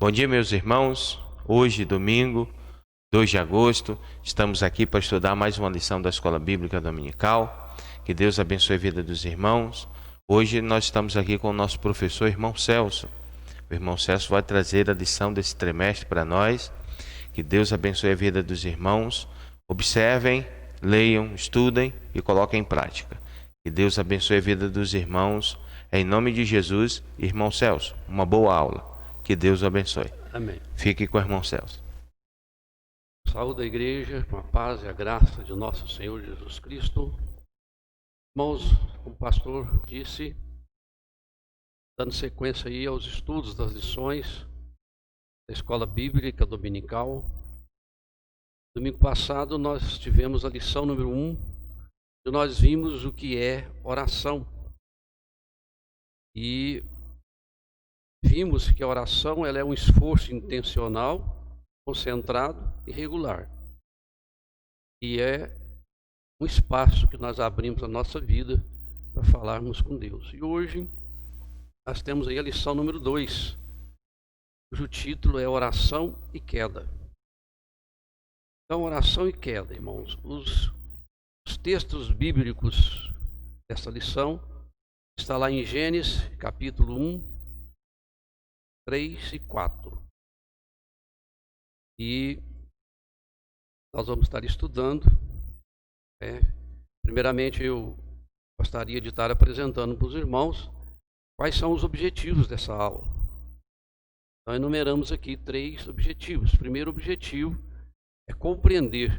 Bom dia, meus irmãos. Hoje, domingo, 2 de agosto, estamos aqui para estudar mais uma lição da Escola Bíblica Dominical. Que Deus abençoe a vida dos irmãos. Hoje nós estamos aqui com o nosso professor, irmão Celso. O irmão Celso vai trazer a lição desse trimestre para nós. Que Deus abençoe a vida dos irmãos. Observem, leiam, estudem e coloquem em prática. Que Deus abençoe a vida dos irmãos. Em nome de Jesus, irmão Celso, uma boa aula. Que Deus o abençoe. Amém. Fique com o irmão Celso. Saúde da igreja, com a paz e a graça de nosso Senhor Jesus Cristo. Irmãos, como o pastor disse, dando sequência aí aos estudos das lições da Escola Bíblica Dominical. Domingo passado nós tivemos a lição número 1, e nós vimos o que é oração. E vimos que a oração ela é um esforço intencional, concentrado e regular. E é um espaço que nós abrimos na nossa vida para falarmos com Deus. E hoje nós temos aí a lição número 2, cujo título é Oração e Queda. Então, oração e queda, irmãos. Os textos bíblicos dessa lição está lá em Gênesis, capítulo 1, 3 e 4. E nós vamos estar estudando. Primeiramente, eu gostaria de estar apresentando para os irmãos quais são os objetivos dessa aula. Nós enumeramos aqui 3 objetivos. O primeiro objetivo é compreender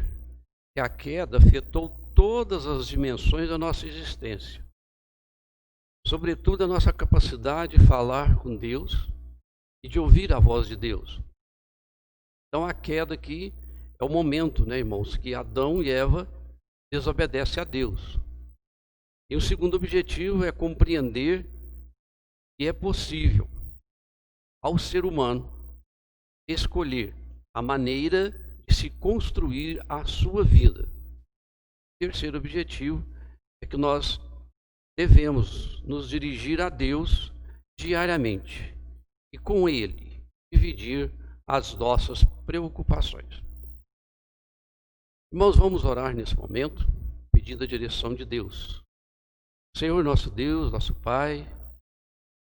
que a queda afetou todas as dimensões da nossa existência, sobretudo a nossa capacidade de falar com Deus e de ouvir a voz de Deus. Então a queda aqui é o momento, irmãos, que Adão e Eva desobedecem a Deus. E o segundo objetivo é compreender que é possível ao ser humano escolher a maneira de se construir a sua vida. O terceiro objetivo é que nós devemos nos dirigir a Deus diariamente e com Ele dividir as nossas preocupações. Irmãos, vamos orar nesse momento, pedindo a direção de Deus. Senhor nosso Deus, nosso Pai,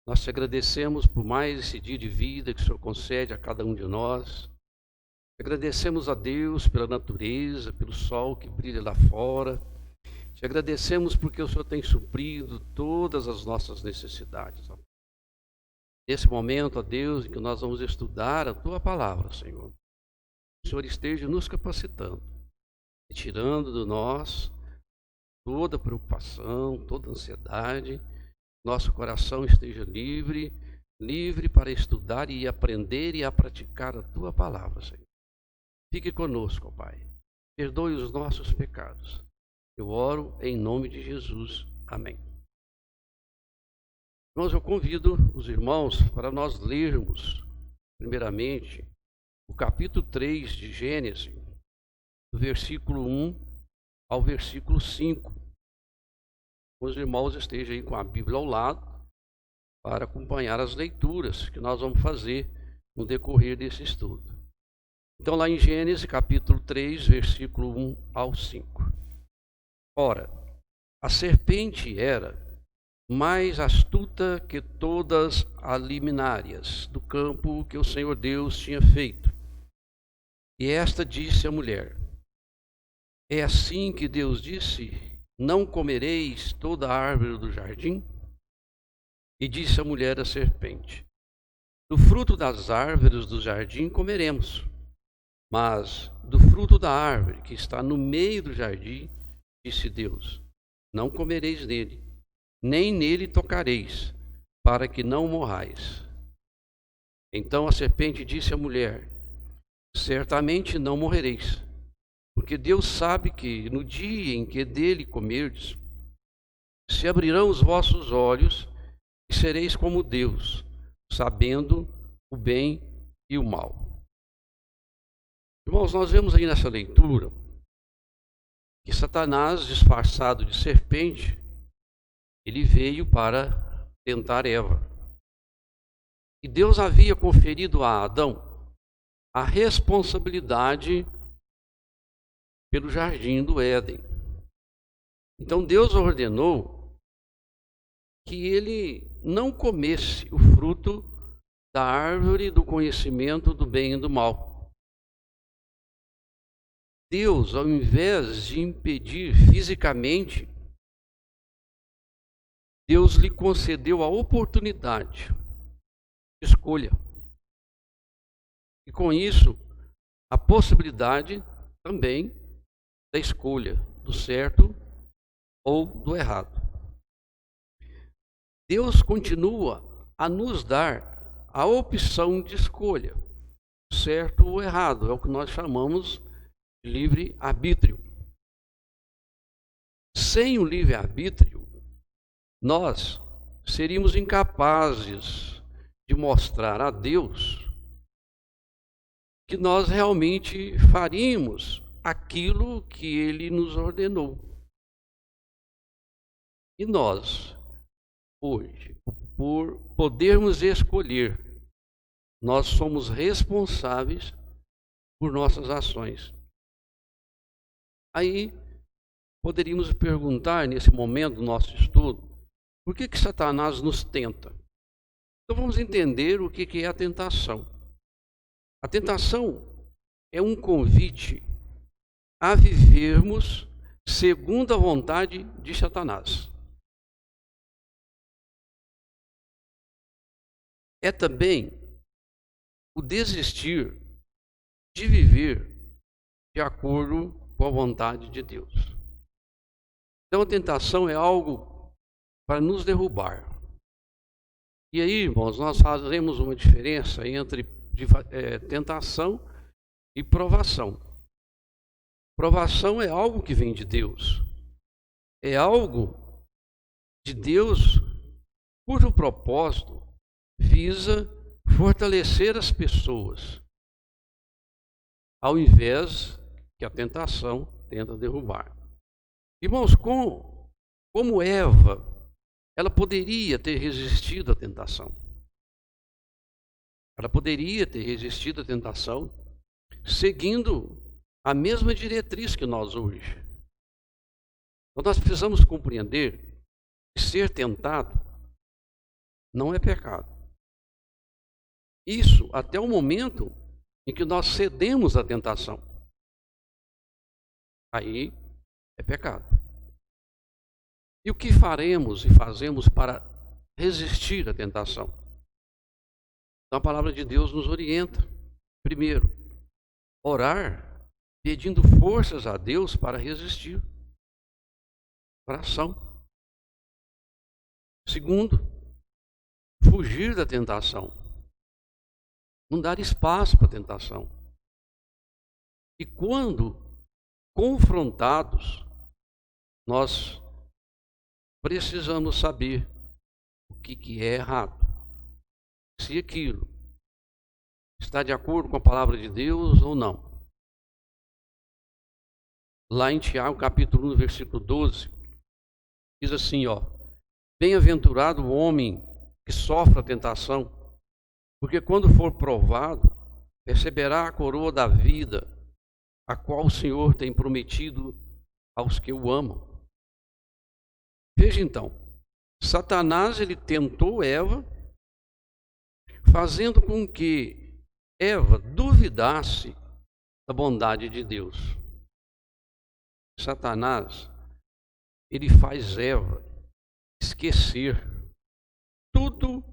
nós te agradecemos por mais esse dia de vida que o Senhor concede a cada um de nós. Agradecemos a Deus pela natureza, pelo sol que brilha lá fora. Te agradecemos porque o Senhor tem suprido todas as nossas necessidades. Nesse momento, ó Deus, em que nós vamos estudar a Tua palavra, Senhor, o Senhor esteja nos capacitando, retirando de nós toda preocupação, toda ansiedade, nosso coração esteja livre para estudar e aprender e a praticar a Tua palavra, Senhor. Fique conosco, ó Pai. Perdoe os nossos pecados. Eu oro em nome de Jesus. Amém. Irmãos, eu convido os irmãos para nós lermos, primeiramente, o capítulo 3 de Gênesis, do versículo 1 ao versículo 5. Os irmãos estejam aí com a Bíblia ao lado para acompanhar as leituras que nós vamos fazer no decorrer desse estudo. Então, lá em Gênesis, capítulo 3, versículo 1 ao 5. Ora, a serpente era mais astuta que todas as liminárias do campo que o Senhor Deus tinha feito. E esta disse à mulher: é assim que Deus disse: não comereis toda a árvore do jardim? E disse a mulher à serpente: do fruto das árvores do jardim comeremos, mas do fruto da árvore que está no meio do jardim, disse Deus: não comereis dele, nem nele tocareis, para que não morrais. Então a serpente disse à mulher: certamente não morrereis, porque Deus sabe que no dia em que dele comerdes, se abrirão os vossos olhos e sereis como Deus, sabendo o bem e o mal. Irmãos, nós vemos aí nessa leitura que Satanás, disfarçado de serpente, ele veio para tentar Eva. E Deus havia conferido a Adão a responsabilidade pelo jardim do Éden. Então Deus ordenou que ele não comesse o fruto da árvore do conhecimento do bem e do mal. Deus, ao invés de impedir fisicamente, Deus lhe concedeu a oportunidade de escolha. E com isso, a possibilidade também da escolha do certo ou do errado. Deus continua a nos dar a opção de escolha, certo ou errado, é o que nós chamamos de livre-arbítrio. Sem o livre-arbítrio, nós seríamos incapazes de mostrar a Deus que nós realmente faríamos aquilo que Ele nos ordenou. E nós, hoje, por podermos escolher, nós somos responsáveis por nossas ações. Aí, poderíamos perguntar, nesse momento do nosso estudo, por que Satanás nos tenta? Então vamos entender o que é a tentação. A tentação é um convite a vivermos segundo a vontade de Satanás. É também o desistir de viver de acordo com a vontade de Deus. Então a tentação é algo para nos derrubar. E aí, irmãos, nós fazemos uma diferença entre tentação e provação. Provação é algo que vem de Deus. É algo de Deus cujo propósito visa fortalecer as pessoas, ao invés que a tentação tenta derrubar. Irmãos, como Eva, ela poderia ter resistido à tentação. Ela poderia ter resistido à tentação seguindo a mesma diretriz que nós hoje. Então nós precisamos compreender que ser tentado não é pecado. Isso até o momento em que nós cedemos à tentação. Aí é pecado. E o que faremos e fazemos para resistir à tentação? Então a palavra de Deus nos orienta. Primeiro, orar pedindo forças a Deus para resistir. Oração. Segundo, fugir da tentação. Não dar espaço para a tentação. E quando confrontados, nós precisamos saber o que é errado. Se aquilo está de acordo com a palavra de Deus ou não. Lá em Tiago, capítulo 1, versículo 12, diz assim, bem-aventurado o homem que sofre a tentação, porque quando for provado, receberá a coroa da vida, a qual o Senhor tem prometido aos que o amam. Veja então, Satanás ele tentou Eva, fazendo com que Eva duvidasse da bondade de Deus. Satanás, ele faz Eva esquecer tudo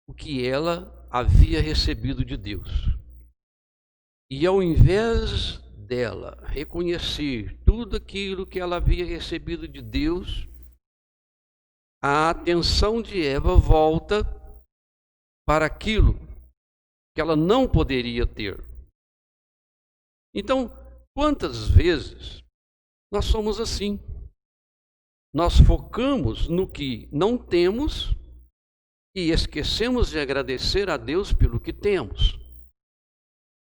o que ela havia recebido de Deus. E ao invés dela reconhecer tudo aquilo que ela havia recebido de Deus, a atenção de Eva volta para aquilo que ela não poderia ter. Então, quantas vezes nós somos assim? Nós focamos no que não temos e esquecemos de agradecer a Deus pelo que temos.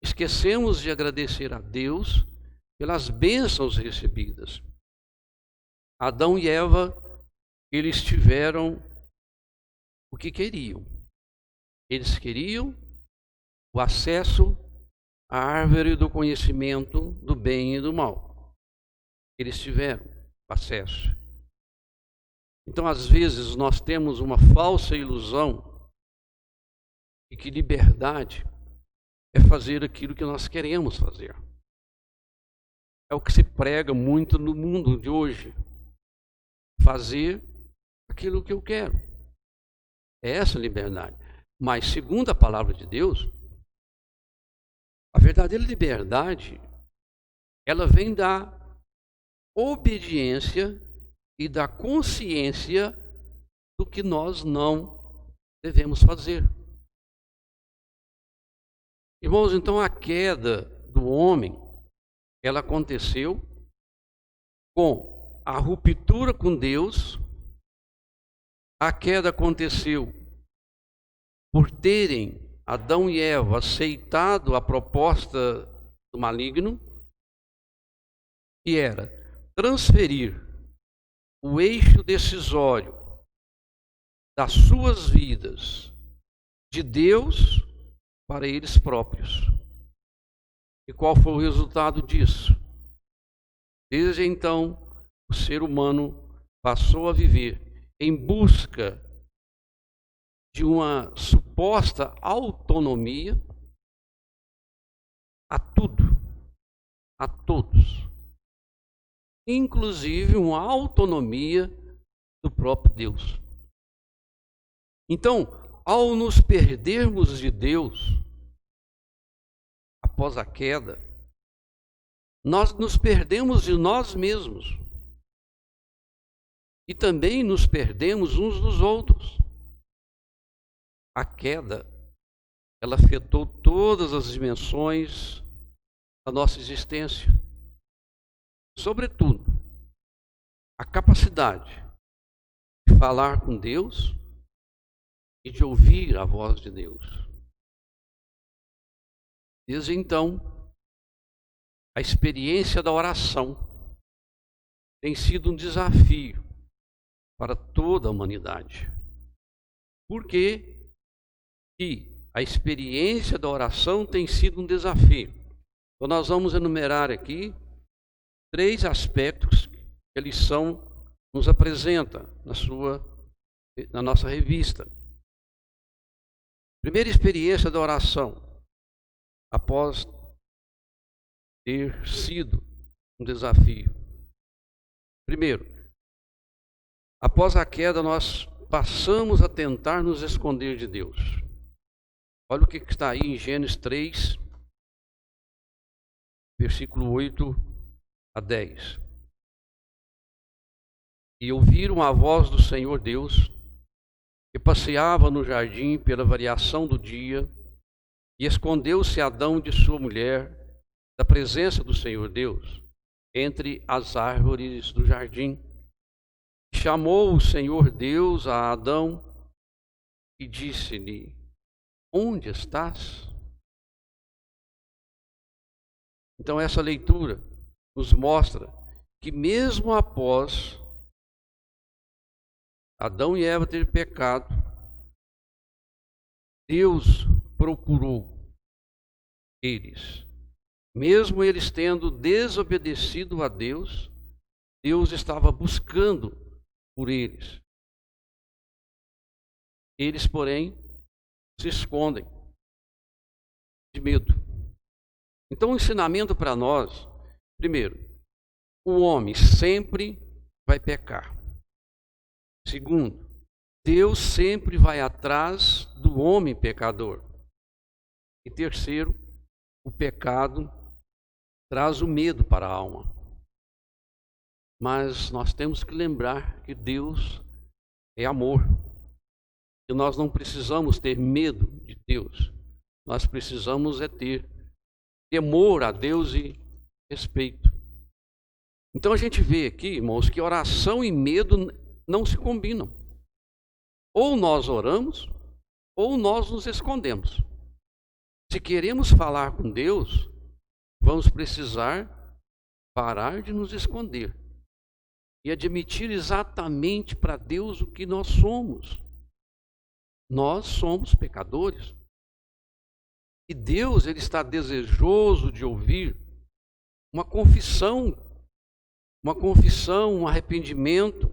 Esquecemos de agradecer a Deus pelas bênçãos recebidas. Adão e Eva, eles tiveram o que queriam. Eles queriam o acesso à árvore do conhecimento do bem e do mal. Eles tiveram acesso. Então, às vezes, nós temos uma falsa ilusão de que liberdade é fazer aquilo que nós queremos fazer. É o que se prega muito no mundo de hoje. Fazer aquilo que eu quero. É essa liberdade. Mas, segundo a palavra de Deus, a verdadeira liberdade, ela vem da obediência e da consciência do que nós não devemos fazer. Irmãos, então a queda do homem, ela aconteceu com a ruptura com Deus. A queda aconteceu por terem Adão e Eva aceitado a proposta do maligno, que era transferir o eixo decisório das suas vidas de Deus para eles próprios. E qual foi o resultado disso? Desde então, o ser humano passou a viver em busca de uma suposta autonomia a tudo, a todos, inclusive uma autonomia do próprio Deus. Então, ao nos perdermos de Deus, após a queda, nós nos perdemos de nós mesmos e também nos perdemos uns dos outros. A queda, ela afetou todas as dimensões da nossa existência. Sobretudo, a capacidade de falar com Deus e de ouvir a voz de Deus. Desde então, a experiência da oração tem sido um desafio para toda a humanidade. Por quê? Que a experiência da oração tem sido um desafio. Então nós vamos enumerar aqui 3 aspectos que a lição nos apresenta na nossa revista. Primeira experiência da oração, após ter sido um desafio. Primeiro, após a queda, nós passamos a tentar nos esconder de Deus. Olha o que está aí em Gênesis 3, versículo 8 a 10. E ouviram a voz do Senhor Deus, que passeava no jardim pela variação do dia, e escondeu-se Adão de sua mulher da presença do Senhor Deus, entre as árvores do jardim. Chamou o Senhor Deus a Adão e disse-lhe: onde estás? Então essa leitura nos mostra que mesmo após Adão e Eva terem pecado, Deus procurou eles. Mesmo eles tendo desobedecido a Deus, Deus estava buscando por eles. Eles, porém, se escondem de medo. Então, o ensinamento para nós, primeiro, o homem sempre vai pecar. Segundo, Deus sempre vai atrás do homem pecador. E terceiro, o pecado traz o medo para a alma. Mas nós temos que lembrar que Deus é amor. E nós não precisamos ter medo de Deus. Nós precisamos ter temor a Deus e respeito. Então a gente vê aqui, irmãos, que oração e medo não se combinam. Ou nós oramos, ou nós nos escondemos. Se queremos falar com Deus, vamos precisar parar de nos esconder e admitir exatamente para Deus o que nós somos. Nós somos pecadores. E Deus, ele está desejoso de ouvir uma confissão, um arrependimento,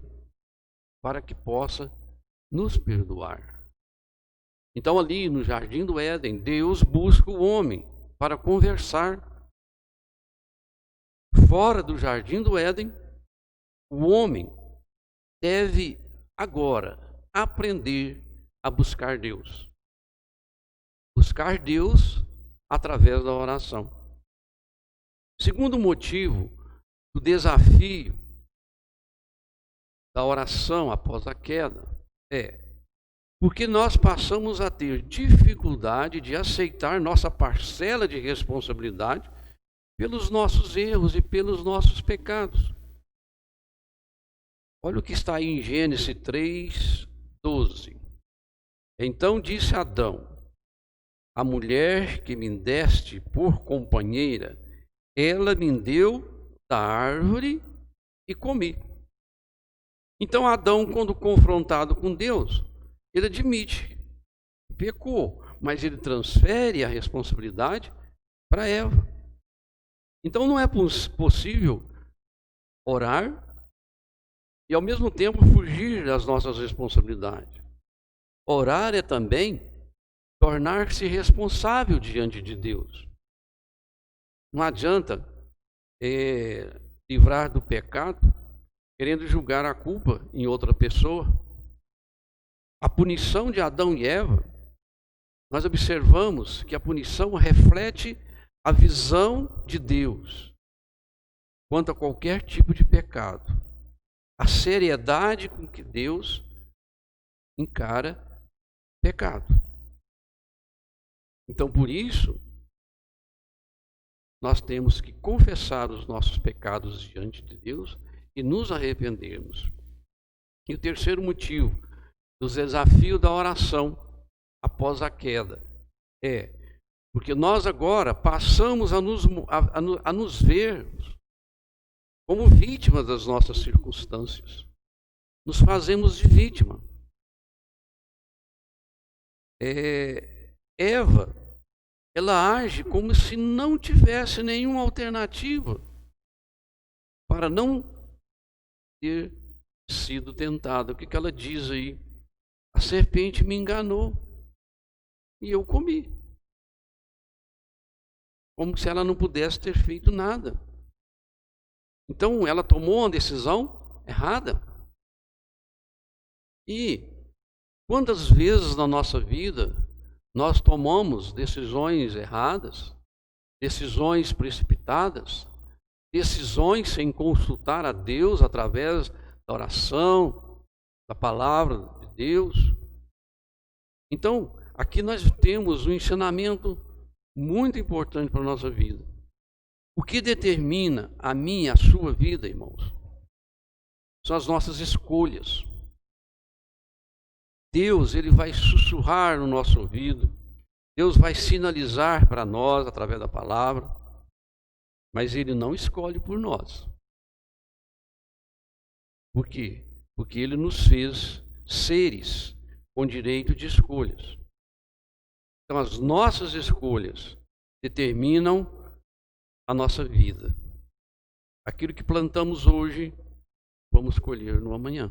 para que possa nos perdoar. Então, ali no Jardim do Éden, Deus busca o homem para conversar. Fora do Jardim do Éden, o homem deve agora aprender a buscar Deus. Buscar Deus através da oração. Segundo motivo do desafio da oração após a queda é porque nós passamos a ter dificuldade de aceitar nossa parcela de responsabilidade pelos nossos erros e pelos nossos pecados. Olha o que está aí em Gênesis 3:12. Então disse Adão: a mulher que me deste por companheira, ela me deu da árvore e comi. Então Adão, quando confrontado com Deus, ele admite que pecou, mas ele transfere a responsabilidade para Eva. Então não é possível orar e ao mesmo tempo fugir das nossas responsabilidades. Orar é também tornar-se responsável diante de Deus. Não adianta livrar do pecado querendo julgar a culpa em outra pessoa. A punição de Adão e Eva, nós observamos que a punição reflete a visão de Deus quanto a qualquer tipo de pecado. A seriedade com que Deus encara pecado. Então, por isso, nós temos que confessar os nossos pecados diante de Deus e nos arrependermos. E o terceiro motivo do desafio da oração após a queda é porque nós agora passamos a nos ver como vítimas das nossas circunstâncias. Nos fazemos de vítima. Eva, ela age como se não tivesse nenhuma alternativa para não ter sido tentada. O que ela diz aí? A serpente me enganou e eu comi. Como se ela não pudesse ter feito nada. Então, ela tomou uma decisão errada. E quantas vezes na nossa vida nós tomamos decisões erradas, decisões precipitadas, decisões sem consultar a Deus através da oração, da palavra de Deus. Então, aqui nós temos um ensinamento muito importante para a nossa vida. O que determina a minha e a sua vida, irmãos, são as nossas escolhas. Deus, ele vai sussurrar no nosso ouvido, Deus vai sinalizar para nós através da palavra, mas ele não escolhe por nós. Por quê? Porque ele nos fez seres com direito de escolhas. Então, as nossas escolhas determinam a nossa vida. Aquilo que plantamos hoje, vamos colher no amanhã.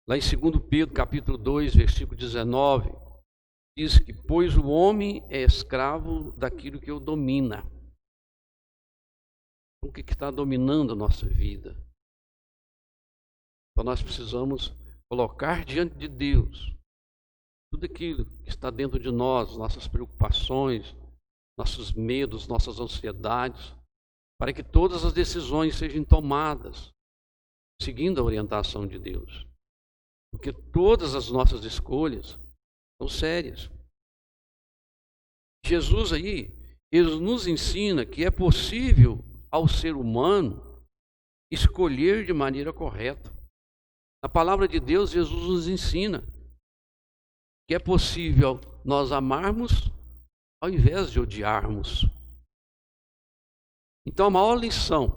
Lá em 2 Pedro, capítulo 2, versículo 19, diz que, pois o homem é escravo daquilo que o domina. Então, o que está dominando a nossa vida? Então, nós precisamos colocar diante de Deus tudo aquilo que está dentro de nós, nossas preocupações, nossos medos, nossas ansiedades, para que todas as decisões sejam tomadas seguindo a orientação de Deus. Porque todas as nossas escolhas são sérias. Jesus aí, ele nos ensina que é possível ao ser humano escolher de maneira correta. A palavra de Deus, Jesus nos ensina que é possível nós amarmos ao invés de odiarmos. Então, a maior lição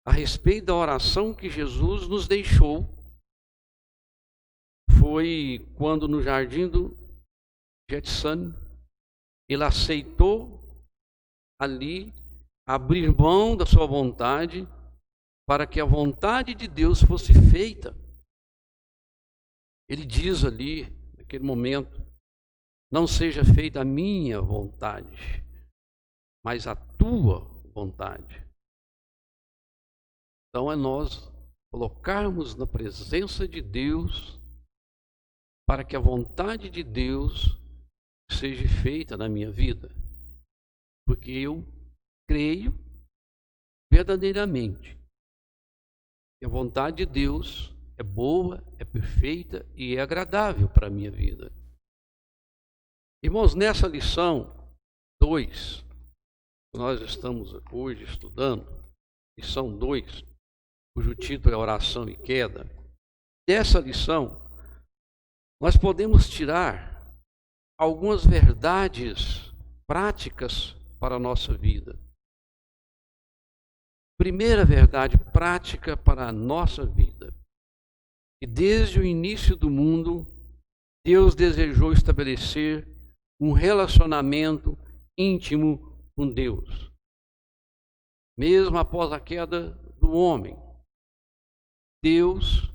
a respeito da oração que Jesus nos deixou foi quando no jardim do Getsemane, ele aceitou ali abrir mão da sua vontade para que a vontade de Deus fosse feita. Ele diz ali, naquele momento, não seja feita a minha vontade, mas a tua vontade. Então é nós colocarmos na presença de Deus para que a vontade de Deus seja feita na minha vida. Porque eu creio verdadeiramente que a vontade de Deus é boa, é perfeita e é agradável para a minha vida. Irmãos, nessa lição 2, nós estamos hoje estudando, lição 2, cujo título é Oração e Queda. Dessa lição, nós podemos tirar algumas verdades práticas para a nossa vida. Primeira verdade prática para a nossa vida. E desde o início do mundo, Deus desejou estabelecer um relacionamento íntimo com Deus. Mesmo após a queda do homem, Deus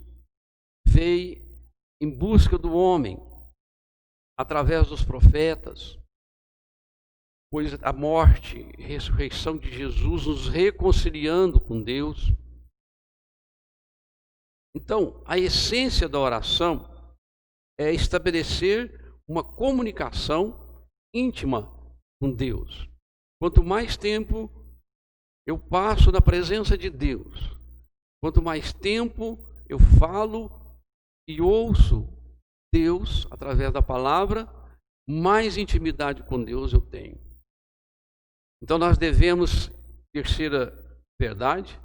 veio em busca do homem através dos profetas, pois a morte e ressurreição de Jesus nos reconciliando com Deus. Então, a essência da oração é estabelecer uma comunicação íntima com Deus. Quanto mais tempo eu passo na presença de Deus, quanto mais tempo eu falo e ouço Deus através da palavra, mais intimidade com Deus eu tenho. Então nós devemos, terceira verdade,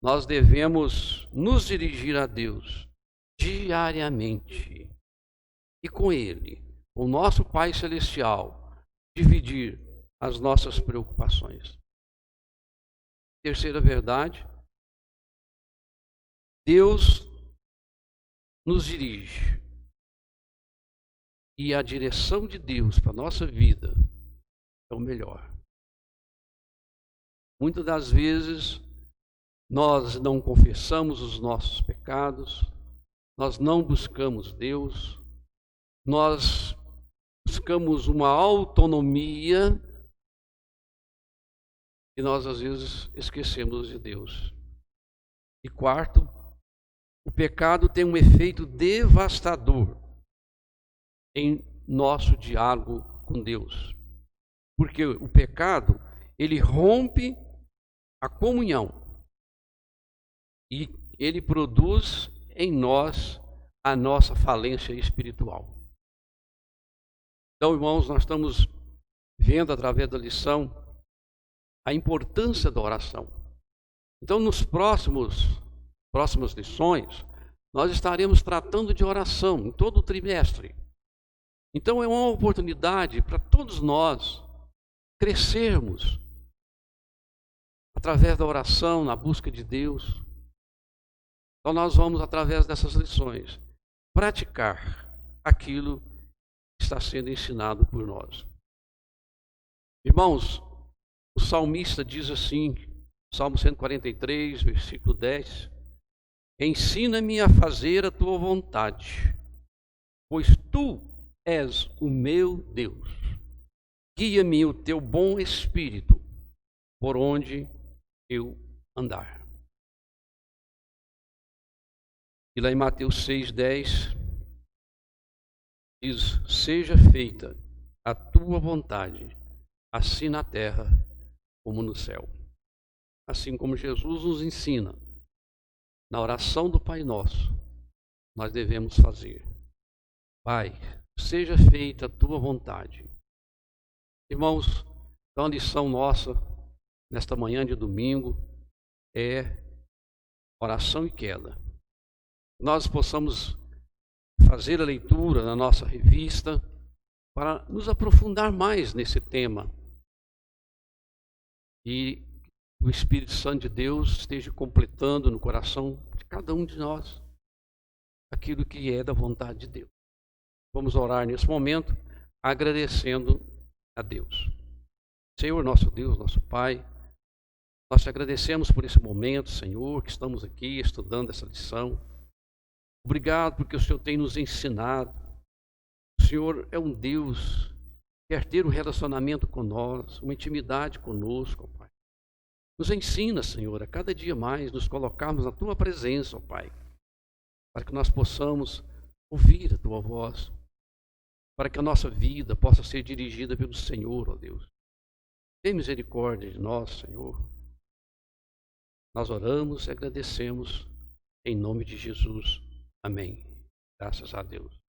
nós devemos nos dirigir a Deus diariamente e com Ele, o nosso Pai Celestial, dividir as nossas preocupações. Terceira verdade, Deus nos dirige e a direção de Deus para a nossa vida é o melhor. Muitas das vezes nós não confessamos os nossos pecados, nós não buscamos Deus, nós buscamos uma autonomia e nós às vezes esquecemos de Deus. E quarto, o pecado tem um efeito devastador em nosso diálogo com Deus. Porque o pecado, ele rompe a comunhão e ele produz em nós a nossa falência espiritual. Então, irmãos, nós estamos vendo através da lição a importância da oração. Então, nos próximas lições, nós estaremos tratando de oração em todo o trimestre. Então, é uma oportunidade para todos nós crescermos através da oração, na busca de Deus. Então, nós vamos, através dessas lições, praticar aquilo que está sendo ensinado por nós. Irmãos, o salmista diz assim, Salmo 143, versículo 10, ensina-me a fazer a tua vontade, pois tu és o meu Deus. Guia-me o teu bom espírito, por onde eu andar. E lá em Mateus 6,10, diz, seja feita a tua vontade, assim na terra como no céu. Assim como Jesus nos ensina, na oração do Pai Nosso, nós devemos fazer. Pai, seja feita a tua vontade. Irmãos, então a lição nossa, nesta manhã de domingo, é oração e queda. Nós possamos fazer a leitura na nossa revista para nos aprofundar mais nesse tema. E o Espírito Santo de Deus esteja completando no coração de cada um de nós aquilo que é da vontade de Deus. Vamos orar nesse momento, agradecendo a Deus. Senhor, nosso Deus, nosso Pai, nós te agradecemos por esse momento, Senhor, que estamos aqui estudando essa lição. Obrigado porque o Senhor tem nos ensinado. O Senhor é um Deus que quer ter um relacionamento com nós, uma intimidade conosco, ó Pai. Nos ensina, Senhor, a cada dia mais nos colocarmos na Tua presença, ó Pai, para que nós possamos ouvir a Tua voz, para que a nossa vida possa ser dirigida pelo Senhor, ó Deus. Tem misericórdia de nós, Senhor. Nós oramos e agradecemos em nome de Jesus. Amém. Graças a Deus.